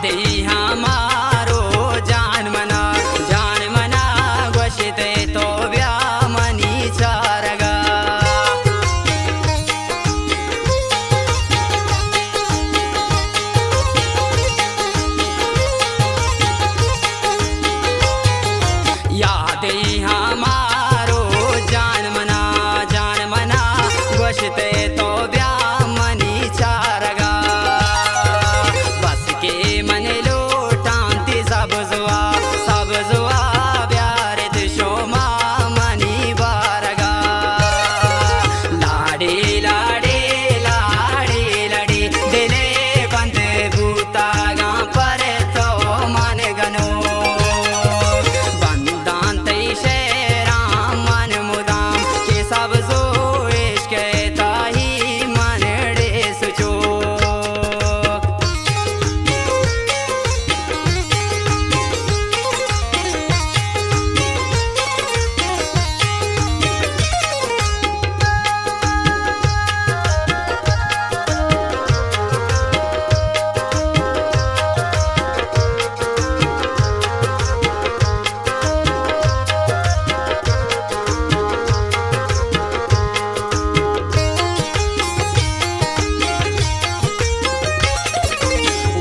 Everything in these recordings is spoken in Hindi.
याद ही हमारो जान मना गोशिते तो व्या मनी चारगा याद ही हमारो जान मना गोशिते तो व्या मनी चारगा बस के मन लोटांती सब जुआ प्यारे दिशो माँ मनी बारगा लाडे लाडे लाडे लड़ी दिले बंद भूता गा पर तो मन गनो बंदान तई शेराम मन मुदाम के सब जो इश्क ताही मन डे सुचो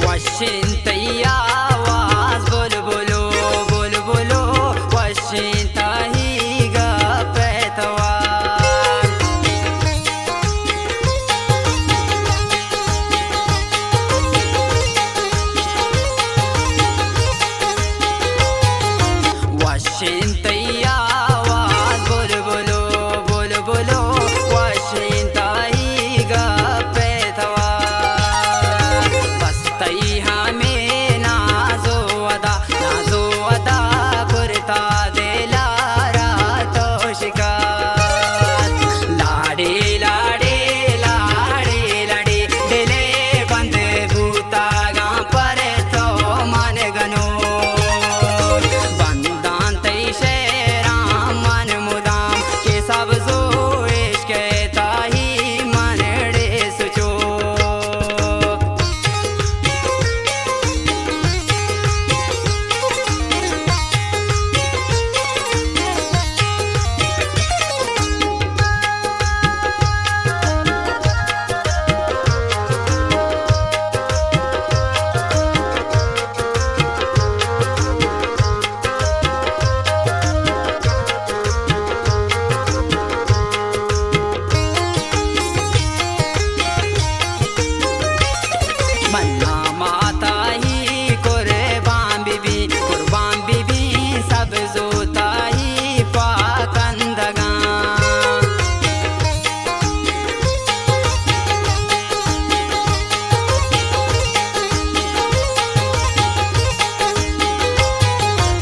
वशिंतैया आवाज बोल बोलो वशिंता ही गा पैतवा वशिंतैया आवाज बोल बोलो वशिंता ही गा पैतवा बसतई हमें नाजो अदा कुर्ता देला रातो शिकार लाडे लाडे लाडे लड़े दिले बंद भूता गा पर तो मन गनो बंदान तई शेराम मन मुदाम के सब जो इश्क ताही मन डे सुचो मन्ना माता ही कुर्बान बीबी सब जोता ही पाकंदगा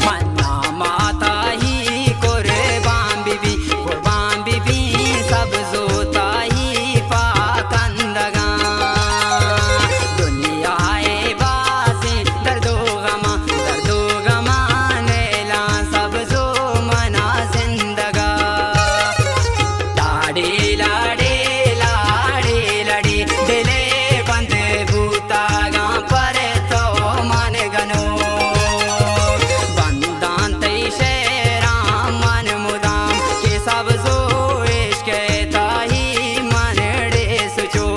मन्ना माता ही कुर्बान बीबी सब जोता ही पाकंदगा दर्दो गमा नेला सब जो मना जिंदगा लाडे लाडे लाडे लड़ी दिले बंद भूता गा पर तो मन गनो बंदान तई शेराम मन मुदाम के सब जो इश्क ताही मन डे सुचो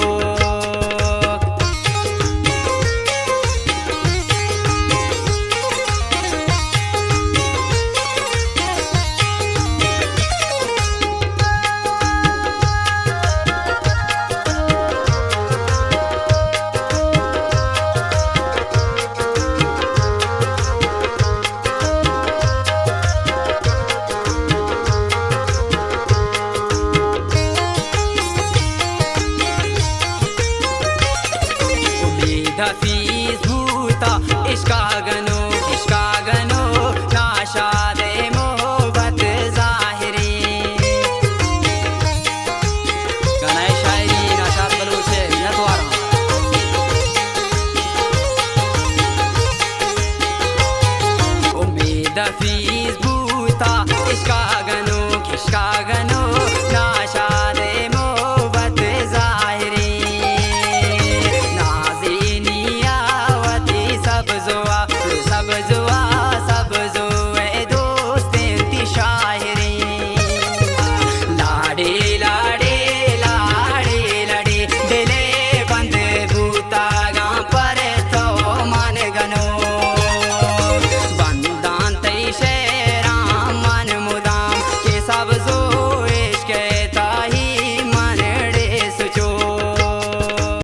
हफीज भूता इश्का गनो इश्का